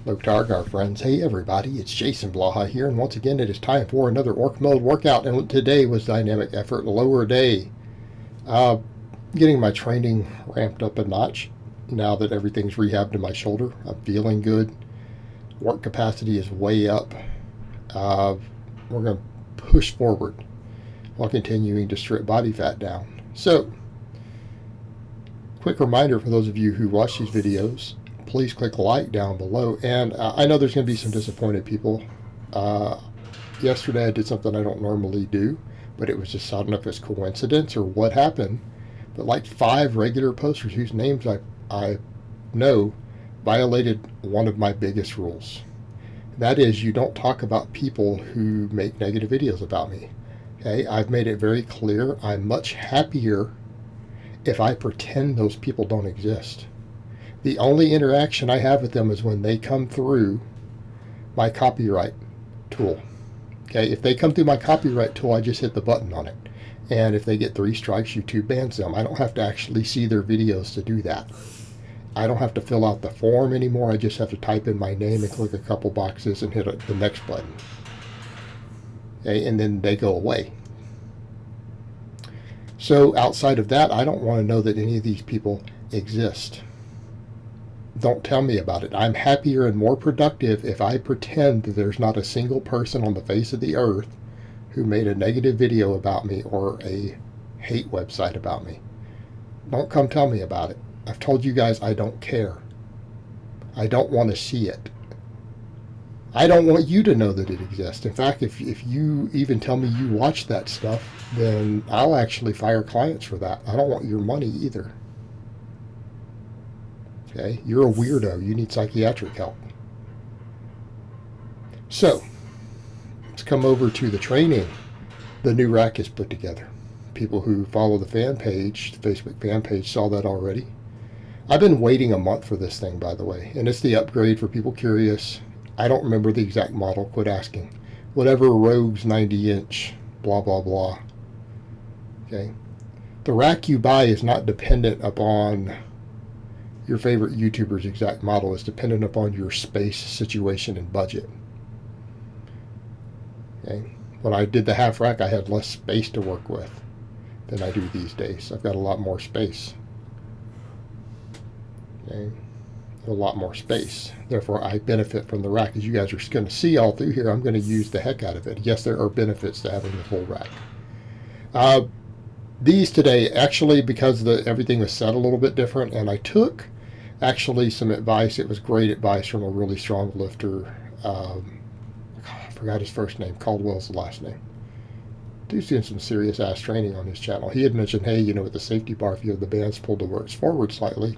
Lotargar friends, hey everybody, it's Jason Blaha here, and once again it is time for another Orc Mode workout, and today was Dynamic Effort Lower Day. Getting my training ramped up a notch now that everything's rehabbed to my shoulder. I'm feeling good. Work capacity is way up. We're going to push forward while continuing to strip body fat down. So, quick reminder for those of you who watch these videos, please click like down below. And I know there's going to be some disappointed people. Yesterday I did something I don't normally do, but it was just, I don't know if it's coincidence or what happened, but like 5 regular posters whose names I know violated one of my biggest rules. That is, you don't talk about people who make negative videos about me. Okay, I've made it very clear I'm much happier if I pretend those people don't exist. The only interaction I have with them is when they come through my copyright tool. Okay, if they come through my copyright tool, I just hit the button on it. And if they get 3 strikes, YouTube bans them. I don't have to actually see their videos to do that. I don't have to fill out the form anymore. I just have to type in my name and click a couple boxes and hit the next button. Okay, and then they go away. So outside of that, I don't want to know that any of these people exist. Don't tell me about it. I'm happier and more productive if I pretend that there's not a single person on the face of the earth who made a negative video about me or a hate website about me. Don't come tell me about it. I've told you guys I don't care. I don't want to see it. I don't want you to know that it exists. In fact, if you even tell me you watch that stuff, then I'll actually fire clients for that. I don't want your money either. Okay, you're a weirdo. You need psychiatric help. So, let's come over to the training. The new rack is put together. People who follow the fan page, the Facebook fan page, saw that already. I've been waiting a month for this thing, by the way, and it's the upgrade for people curious. I don't remember the exact model. Quit asking. Whatever Rogue's 90-inch, blah, blah, blah. Okay. The rack you buy is not dependent upon your favorite YouTuber's exact model. Is dependent upon your space, situation, and budget. Okay. When I did the half rack, I had less space to work with than I do these days. I've got a lot more space. Okay. A lot more space. Therefore, I benefit from the rack. As you guys are going to see all through here, I'm going to use the heck out of it. Yes, there are benefits to having the full rack. These today, actually, because everything was set a little bit different, and I took actually some advice. It was great advice from a really strong lifter. I forgot his first name. Caldwell's the last name. Dude's doing some serious ass training on his channel. He had mentioned, hey, you know, with the safety bar, if you have the bands pulled towards forward slightly,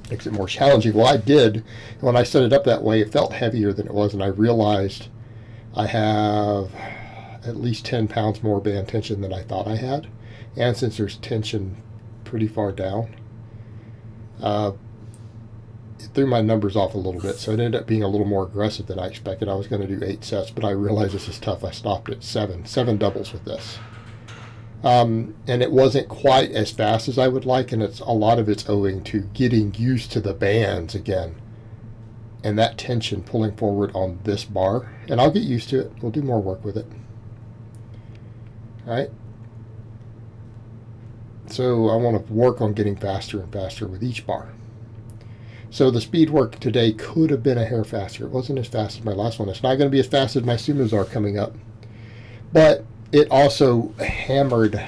makes it more challenging. Well, I did. When I set it up that way, it felt heavier than it was, and I realized I have at least 10 pounds more band tension than I thought I had. And since there's tension pretty far down, it threw my numbers off a little bit, so it ended up being a little more aggressive than I expected. I was going to do 8 sets, but I realized this is tough. I stopped at 7 doubles with this. And it wasn't quite as fast as I would like, and a lot of it's owing to getting used to the bands again. And that tension pulling forward on this bar. And I'll get used to it. We'll do more work with it. All right? So I want to work on getting faster and faster with each bar. So the speed work today could have been a hair faster. It wasn't as fast as my last one. It's not going to be as fast as my sumos are coming up. But it also hammered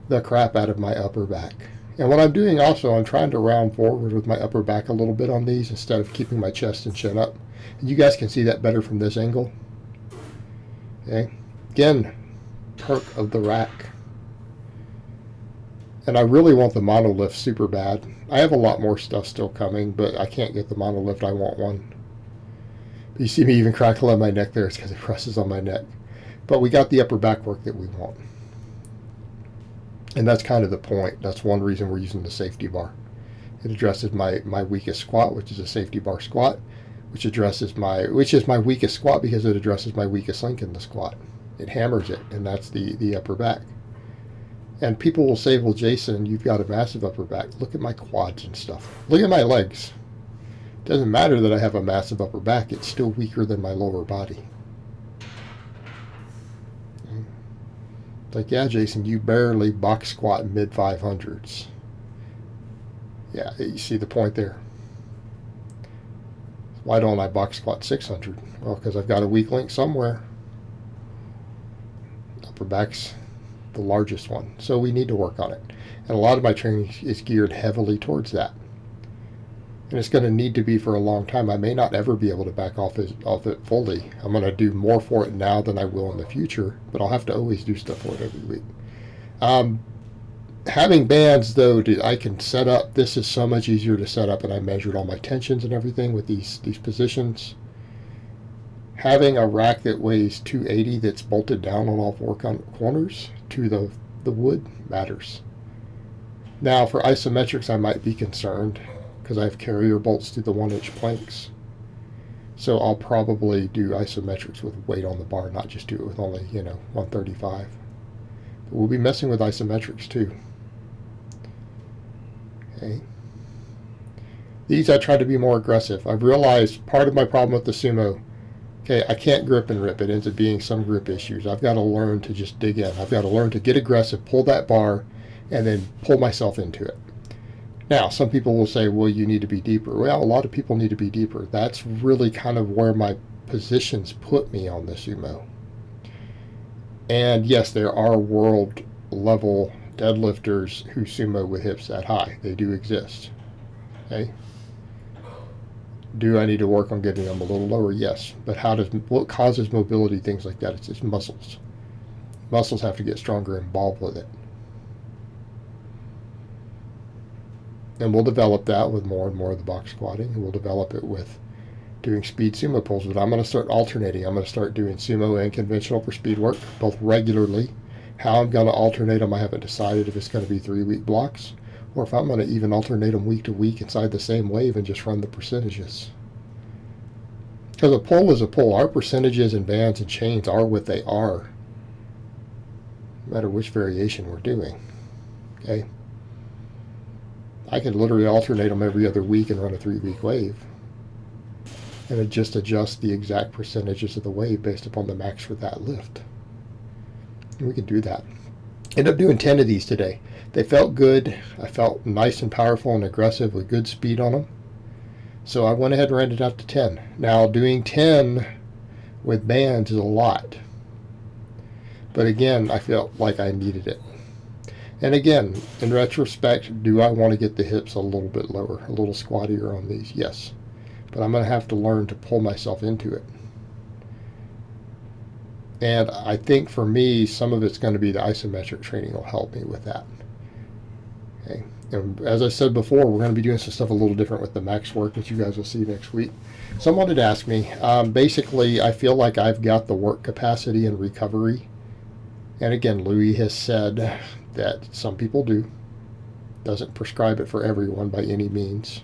the crap out of my upper back. And what I'm doing also, I'm trying to round forward with my upper back a little bit on these instead of keeping my chest and chin up. And you guys can see that better from this angle. Okay. Again, perk of the rack. And I really want the monolift super bad. I have a lot more stuff still coming, but I can't get the monolift. I want one. You see me even crackle on my neck there. It's because it presses on my neck. But we got the upper back work that we want. And that's kind of the point. That's one reason we're using the safety bar. It addresses my weakest squat, which is a safety bar squat, which is my weakest squat because it addresses my weakest link in the squat. It hammers it, and that's the upper back. And people will say, well, Jason, you've got a massive upper back. Look at my quads and stuff. Look at my legs. Doesn't matter that I have a massive upper back, it's still weaker than my lower body. Like, yeah, Jason, you barely box squat mid 500s. Yeah, you see the point there. Why don't I box squat 600? Well, because I've got a weak link somewhere. Upper back's the largest one, so we need to work on it. And a lot of my training is geared heavily towards that. And it's going to need to be for a long time. I may not ever be able to back off it fully. I'm going to do more for it now than I will in the future, but I'll have to always do stuff for it every week. Having bands, though, I can set up. This is so much easier to set up, and I measured all my tensions and everything with these positions. Having a rack that weighs 280 that's bolted down on all four corners to the wood matters. Now, for isometrics, I might be concerned because I have carrier bolts to the 1-inch planks. So I'll probably do isometrics with weight on the bar, not just do it with only, 135. But we'll be messing with isometrics too. Okay. These I try to be more aggressive. I've realized part of my problem with the sumo, okay, I can't grip and rip. It ends up being some grip issues. I've got to learn to just dig in. I've got to learn to get aggressive, pull that bar, and then pull myself into it. Now, some people will say, well, you need to be deeper. Well, a lot of people need to be deeper. That's really kind of where my positions put me on the sumo. And yes, there are world level deadlifters who sumo with hips that high. They do exist. Okay. Do I need to work on getting them a little lower? Yes. But what causes mobility, things like that? It's just muscles. Muscles have to get stronger and involved with it. And we'll develop that with more and more of the box squatting, and we'll develop it with doing speed sumo pulls. But I'm going to start alternating. I'm going to start doing sumo and conventional for speed work, both regularly. How I'm going to alternate them, I haven't decided if it's going to be 3-week blocks, or if I'm going to even alternate them week to week inside the same wave and just run the percentages. Because a pull is a pull. Our percentages and bands and chains are what they are, no matter which variation we're doing. Okay? I could literally alternate them every other week and run a 3-week wave. And it just adjust the exact percentages of the wave based upon the max for that lift. And we can do that. Ended up doing 10 of these today. They felt good. I felt nice and powerful and aggressive with good speed on them. So I went ahead and ran it out to 10. Now, doing 10 with bands is a lot. But again, I felt like I needed it. And again, in retrospect, do I want to get the hips a little bit lower, a little squattier on these? Yes. But I'm going to have to learn to pull myself into it. And I think for me, some of it's going to be the isometric training will help me with that. Okay. And as I said before, we're going to be doing some stuff a little different with the max work, which you guys will see next week. Someone had asked me, basically, I feel like I've got the work capacity and recovery. And again, Louis has said that some people do. Doesn't prescribe it for everyone by any means.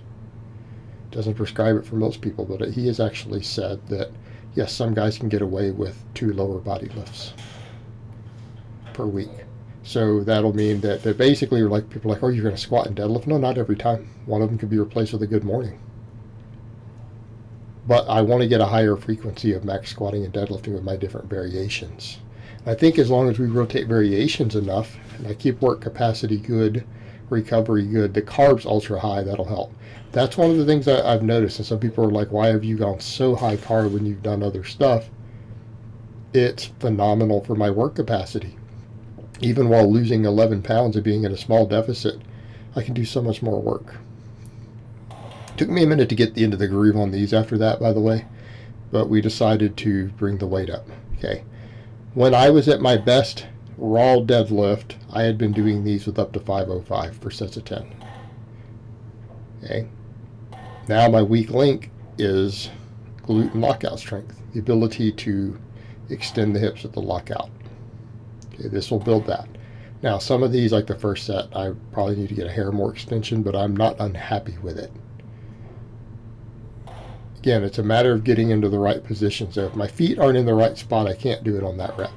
Doesn't prescribe it for most people, but he has actually said that, yes, some guys can get away with 2 lower body lifts per week. So that'll mean that basically, like, people are like, oh, you're going to squat and deadlift? No, not every time. One of them can be replaced with a good morning. But I want to get a higher frequency of max squatting and deadlifting with my different variations. I think as long as we rotate variations enough, and I keep work capacity good, recovery good, the carbs ultra high, that'll help. That's one of the things I've noticed, and some people are like, why have you gone so high carb when you've done other stuff? It's phenomenal for my work capacity. Even while losing 11 pounds and being in a small deficit, I can do so much more work. Took me a minute to get into the groove on these after that, by the way, but we decided to bring the weight up. Okay. When I was at my best raw deadlift, I had been doing these with up to 505 for sets of 10. Okay. Now my weak link is glute and lockout strength, the ability to extend the hips at the lockout. Okay, this will build that. Now, some of these, like the first set, I probably need to get a hair more extension, but I'm not unhappy with it. Again, it's a matter of getting into the right position. So if my feet aren't in the right spot, I can't do it on that rep.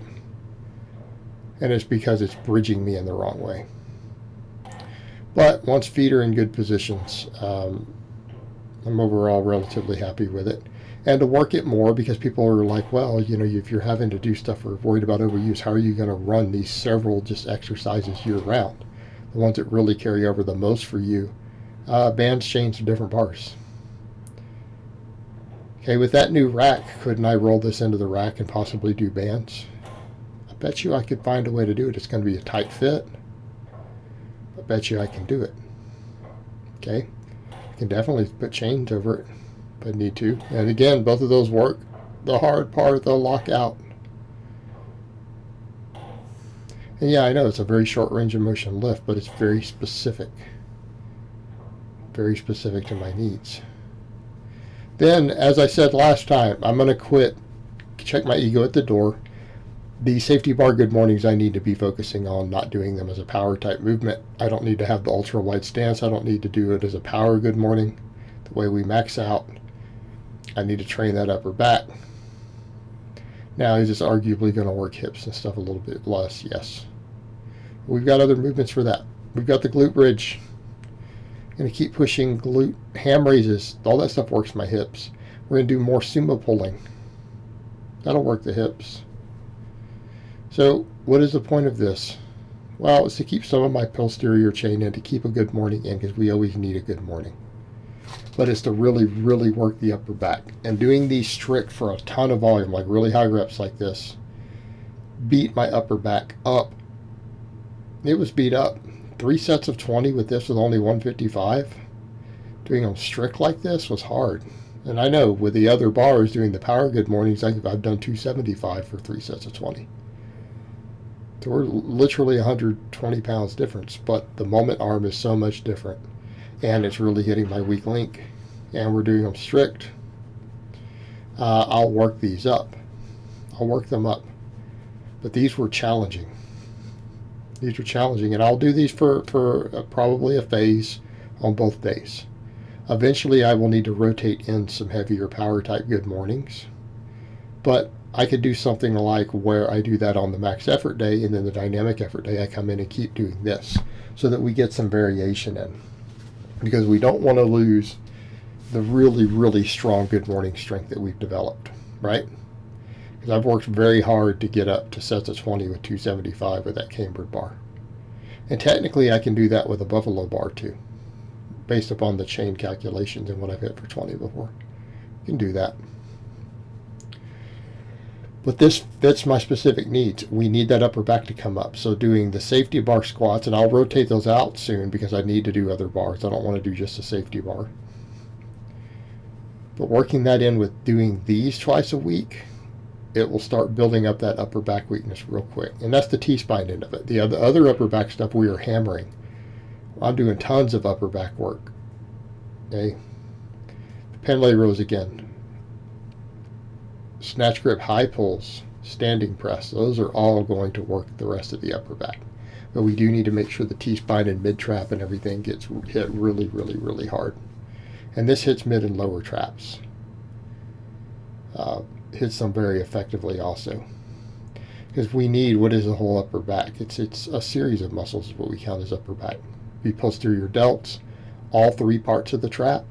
And it's because it's bridging me in the wrong way. But once feet are in good positions, I'm overall relatively happy with it. And to work it more, because people are like, well, you know, if you're having to do stuff or worried about overuse, how are you going to run these several just exercises year round? The ones that really carry over the most for you, bands change to different bars. Okay, with that new rack, couldn't I roll this into the rack and possibly do bands? I bet you I could find a way to do it. It's going to be a tight fit. I bet you I can do it. Okay, I can definitely put chains over it if I need to. And again, both of those work. The hard part, they'll lock out. And yeah, I know it's a very short range of motion lift, but it's very specific. Very specific to my needs. Then, as I said last time, I'm going to quit, check my ego at the door. The safety bar good mornings I need to be focusing on, not doing them as a power type movement. I don't need to have the ultra wide stance. I don't need to do it as a power good morning, the way we max out. I need to train that upper back. Now, is this arguably going to work hips and stuff a little bit less? Yes. We've got other movements for that. We've got the glute bridge. Going to keep pushing glute ham raises. All that stuff works my hips. We're going to do more sumo pulling. That'll work the hips. So what is the point of this? Well, it's to keep some of my posterior chain in, to keep a good morning in, because we always need a good morning. But it's to really, really work the upper back. And doing these strict for a ton of volume, like really high reps like this, beat my upper back up. It was beat up. 3 sets of 20 with this with only 155. Doing them strict like this was hard. And I know with the other bars doing the power good mornings, I've done 275 for 3 sets of 20. So we're literally 120 pounds difference, but the moment arm is so much different. And it's really hitting my weak link. And we're doing them strict. I'll work these up. I'll work them up. But these were challenging. These are challenging, and I'll do these for probably a phase on both days. Eventually, I will need to rotate in some heavier power type good mornings, but I could do something like where I do that on the max effort day, and then the dynamic effort day I come in and keep doing this, so that we get some variation in, because we don't want to lose the really, really strong good morning strength that we've developed, right? Because I've worked very hard to get up to sets of 20 with 275 with that cambered bar. And technically I can do that with a buffalo bar too, based upon the chain calculations and what I've hit for 20 before. You can do that. But this fits my specific needs. We need that upper back to come up. So doing the safety bar squats, and I'll rotate those out soon because I need to do other bars. I don't want to do just a safety bar. But working that in with doing these twice a week, it will start building up that upper back weakness real quick. And that's the T-spine end of it. The other upper back stuff we are hammering. I'm doing tons of upper back work. Okay. The pendlay rows again. Snatch grip high pulls, standing press. Those are all going to work the rest of the upper back. But we do need to make sure the T-spine and mid-trap and everything gets hit really, really, really hard. And this hits mid and lower traps. Hits them very effectively also, because we need, what is the whole upper back? It's a series of muscles is what we count as upper back. The posterior delts, all 3 parts of the trap.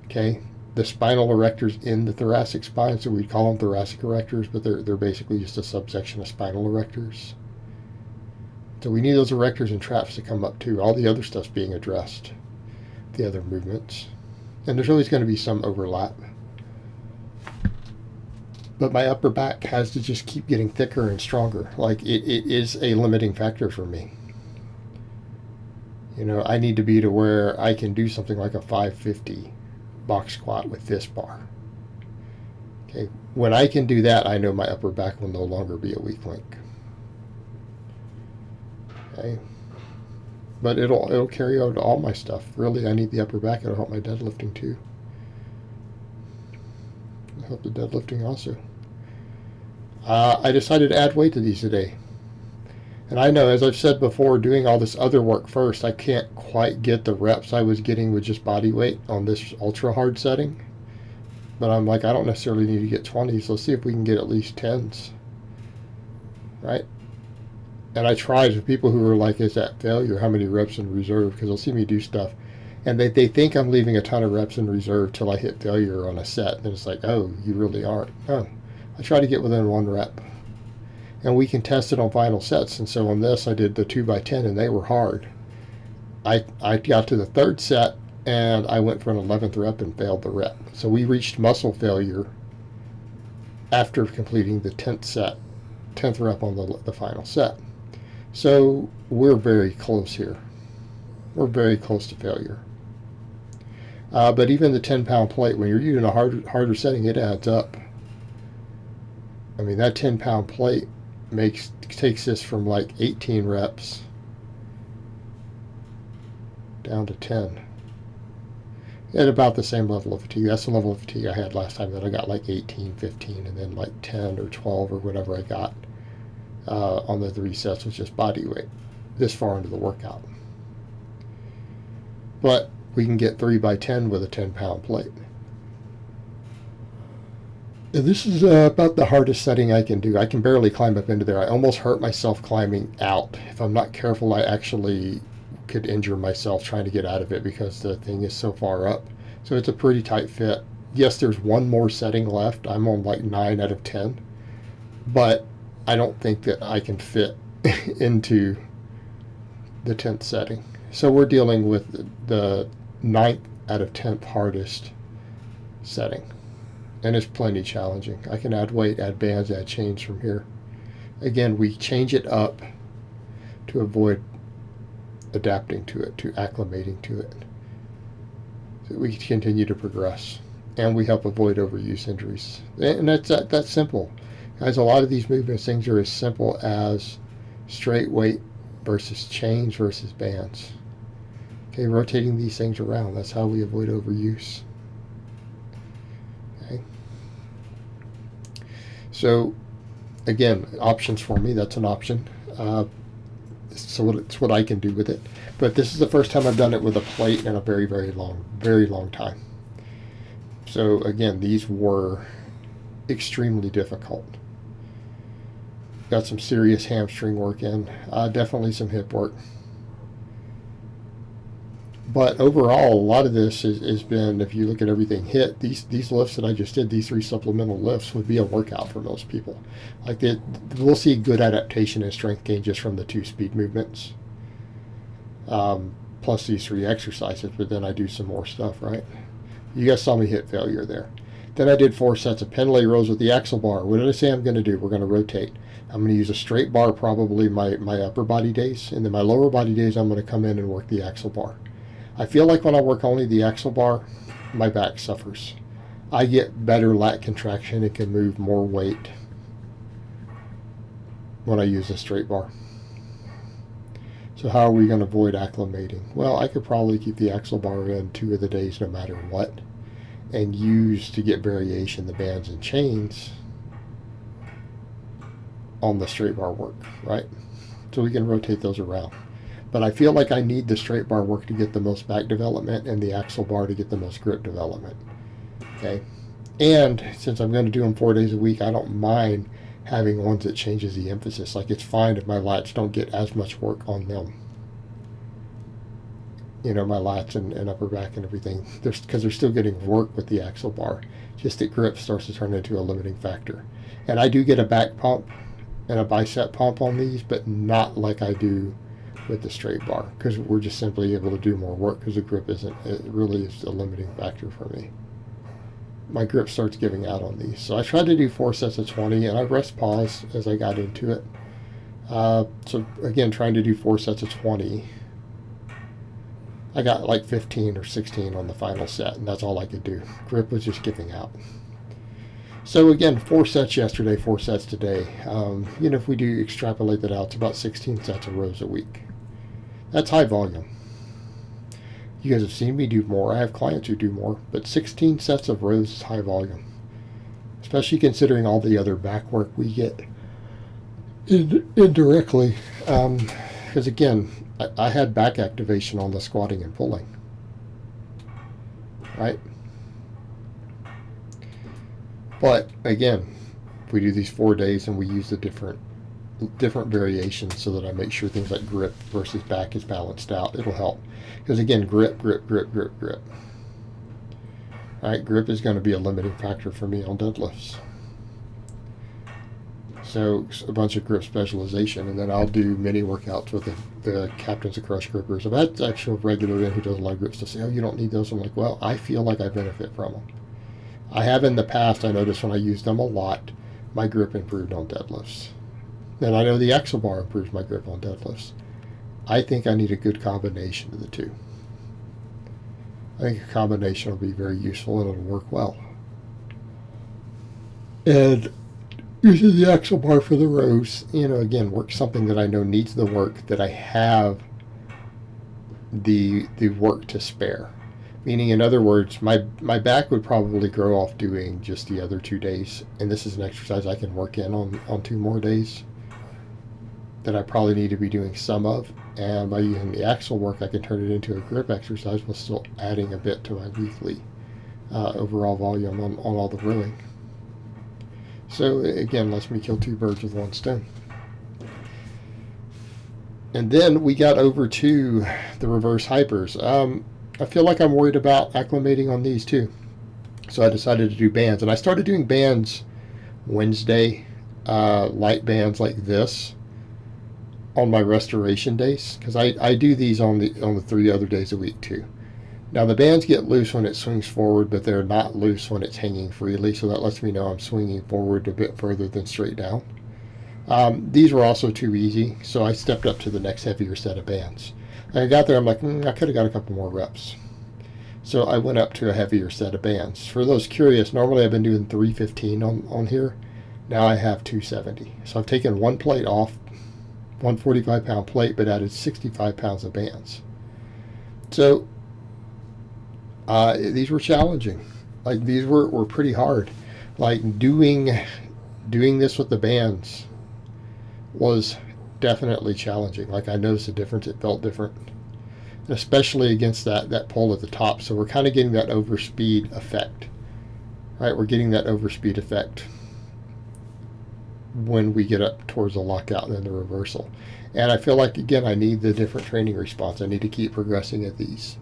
Okay, the spinal erectors in the thoracic spine, so we call them thoracic erectors, but they're basically just a subsection of spinal erectors. So we need those erectors and traps to come up too. All the other stuff's being addressed, the other movements, and there's always going to be some overlap. But my upper back has to just keep getting thicker and stronger. Like, it is a limiting factor for me. You know, I need to be to where I can do something like a 550 box squat with this bar. Okay, when I can do that, I know my upper back will no longer be a weak link. Okay, but it'll carry out all my stuff. Really, I need the upper back. It'll help my deadlifting too. It'll help the deadlifting also. I decided to add weight to these today. And I know, as I've said before, doing all this other work first, I can't quite get the reps I was getting with just body weight on this ultra hard setting. But I'm like, I don't necessarily need to get 20s. Let's see if we can get at least 10s. Right? And I tried with people who were like, is that failure? How many reps in reserve? Because they'll see me do stuff. And they think I'm leaving a ton of reps in reserve till I hit failure on a set. And it's like, oh, you really aren't. No, I try to get within 1 rep. And we can test it on final sets. And so on this, I did the 2x10, and they were hard. I got to the 3rd set, and I went for an 11th rep and failed the rep. So we reached muscle failure after completing the 10th rep on the final set. So we're very close here. We're very close to failure. But even the 10-pound plate, when you're using a harder setting, it adds up. I mean, that 10-pound plate takes this from like 18 reps down to 10 at about the same level of fatigue. That's the level of fatigue I had last time, that I got like 18, 15, and then like 10 or 12 or whatever I got on the 3 sets with just body weight this far into the workout. But we can get 3x10 with a 10-pound plate. And this is about the hardest setting I can do. I can barely climb up into there. I almost hurt myself climbing out. If I'm not careful, I actually could injure myself trying to get out of it because the thing is so far up. So it's a pretty tight fit. Yes, there's one more setting left. I'm on like 9 out of 10. But I don't think that I can fit into the 10th setting. So we're dealing with the 9th out of 10th hardest setting. And it's plenty challenging. I can add weight, add bands, add chains from here. Again, we change it up to avoid adapting to it, to acclimating to it. So we continue to progress. And we help avoid overuse injuries. And that's simple. Guys, a lot of these movements, things are as simple as straight weight versus chains versus bands. Okay, rotating these things around. That's how we avoid overuse. Okay. So, again, options for me. That's an option. So it's what I can do with it. But this is the first time I've done it with a plate in a very, very long time. So again, these were extremely difficult. Got some serious hamstring work in. Definitely some hip work. But overall, a lot of this has been, if you look at everything hit, these lifts that I just did, these 3 supplemental lifts would be a workout for most people. Like we'll see good adaptation and strength gain just from the 2 speed movements, plus these 3 exercises. But then I do some more stuff, right? You guys saw me hit failure there. Then I did 4 sets of pendlay rows with the axle bar. What did I say I'm going to do? We're going to rotate. I'm going to use a straight bar probably my upper body days, and then my lower body days I'm going to come in and work the axle bar. I feel like when I work only the axle bar, my back suffers. I get better lat contraction and can move more weight when I use a straight bar. So how are we going to avoid acclimating? Well, I could probably keep the axle bar in 2 of the days no matter what, and use to get variation the bands and chains on the straight bar work, right? So we can rotate those around. But I feel like I need the straight bar work to get the most back development and the axle bar to get the most grip development. Okay? And since I'm going to do them 4 days a week, I don't mind having ones that changes the emphasis. Like, it's fine if my lats don't get as much work on them. You know, my lats and upper back and everything. Because they're still getting work with the axle bar. Just that grip starts to turn into a limiting factor. And I do get a back pump and a bicep pump on these, but not like I do with the straight bar, because we're just simply able to do more work because the grip it really is a limiting factor for me. My grip starts giving out on these. So I tried to do 4 sets of 20, and I rest pause as I got into it. So again, trying to do 4 sets of 20. I got like 15 or 16 on the final set, and that's all I could do. Grip was just giving out. So again, 4 sets yesterday, 4 sets today. You know, if we do extrapolate that out, it's about 16 sets of rows a week. That's high volume. You guys have seen me do more. I have clients who do more, but 16 sets of rows is high volume, especially considering all the other back work we get indirectly. Because again, I had back activation on the squatting and pulling, right? But again, if we do these 4 days and we use the different different variations so that I make sure things like grip versus back is balanced out. It'll help. Because again, grip, grip, grip, grip, grip. All right, grip is going to be a limiting factor for me on deadlifts. So a bunch of grip specialization, and then I'll do mini workouts with the captains of crush grippers. I've had actual regular in who does a lot of grips to say, oh, you don't need those. I'm like, well, I feel like I benefit from them. I have in the past. I noticed when I used them a lot, my grip improved on deadlifts. And I know the axle bar improves my grip on deadlifts. I think I need a good combination of the two. I think a combination will be very useful and it'll work well. And using the axle bar for the rows, again, work something that I know needs the work, that I have the work to spare. Meaning, in other words, my back would probably grow off doing just the other 2 days, and this is an exercise I can work in on 2 more days that I probably need to be doing some of. And by using the axle work, I can turn it into a grip exercise while still adding a bit to my weekly overall volume on all the rowing. So again, lets me kill 2 birds with 1 stone. And then we got over to the reverse hypers. I feel like I'm worried about acclimating on these too. So I decided to do bands. And I started doing bands Wednesday, light bands like this on my restoration days. Because I do these on the 3 other days a week too. Now the bands get loose when it swings forward, but they're not loose when it's hanging freely, so that lets me know I'm swinging forward a bit further than straight down. These were also too easy, so I stepped up to the next heavier set of bands. I got there, I'm like, I could have got a couple more reps. So I went up to a heavier set of bands. For those curious, normally I've been doing 315 on here. Now I have 270. So I've taken 1 plate off, 145-pound plate, but added 65 pounds of bands. So these were challenging. Like, these were pretty hard. Like, doing this with the bands was definitely challenging. Like, I noticed a difference. It felt different, and especially against that pull at the top. So we're kind of getting that overspeed effect, right? We're getting that overspeed effect when we get up towards the lockout and then the reversal. And I feel like, again, I need the different training response. I need to keep progressing at these.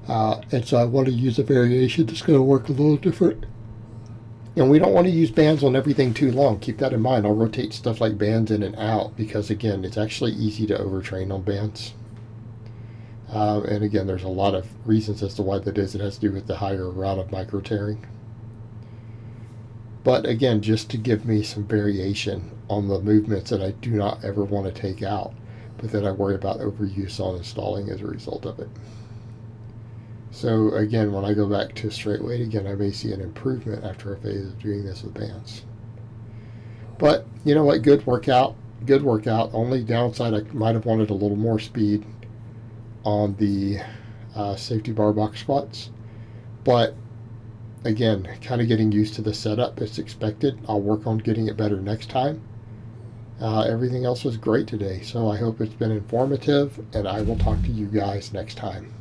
And so I want to use a variation that's going to work a little different. And we don't want to use bands on everything too long. Keep that in mind. I'll rotate stuff like bands in and out because, again, it's actually easy to overtrain on bands. And again, there's a lot of reasons as to why that is. It has to do with the higher route of micro tearing. But again, just to give me some variation on the movements that I do not ever want to take out, but that I worry about overuse on installing as a result of it. So again, when I go back to straight weight again, I may see an improvement after a phase of doing this with bands. But you know what? Good workout. Good workout. Only downside, I might have wanted a little more speed on the safety bar box squats. But again, kind of getting used to the setup as expected. I'll work on getting it better next time. Everything else was great today. So I hope it's been informative, and I will talk to you guys next time.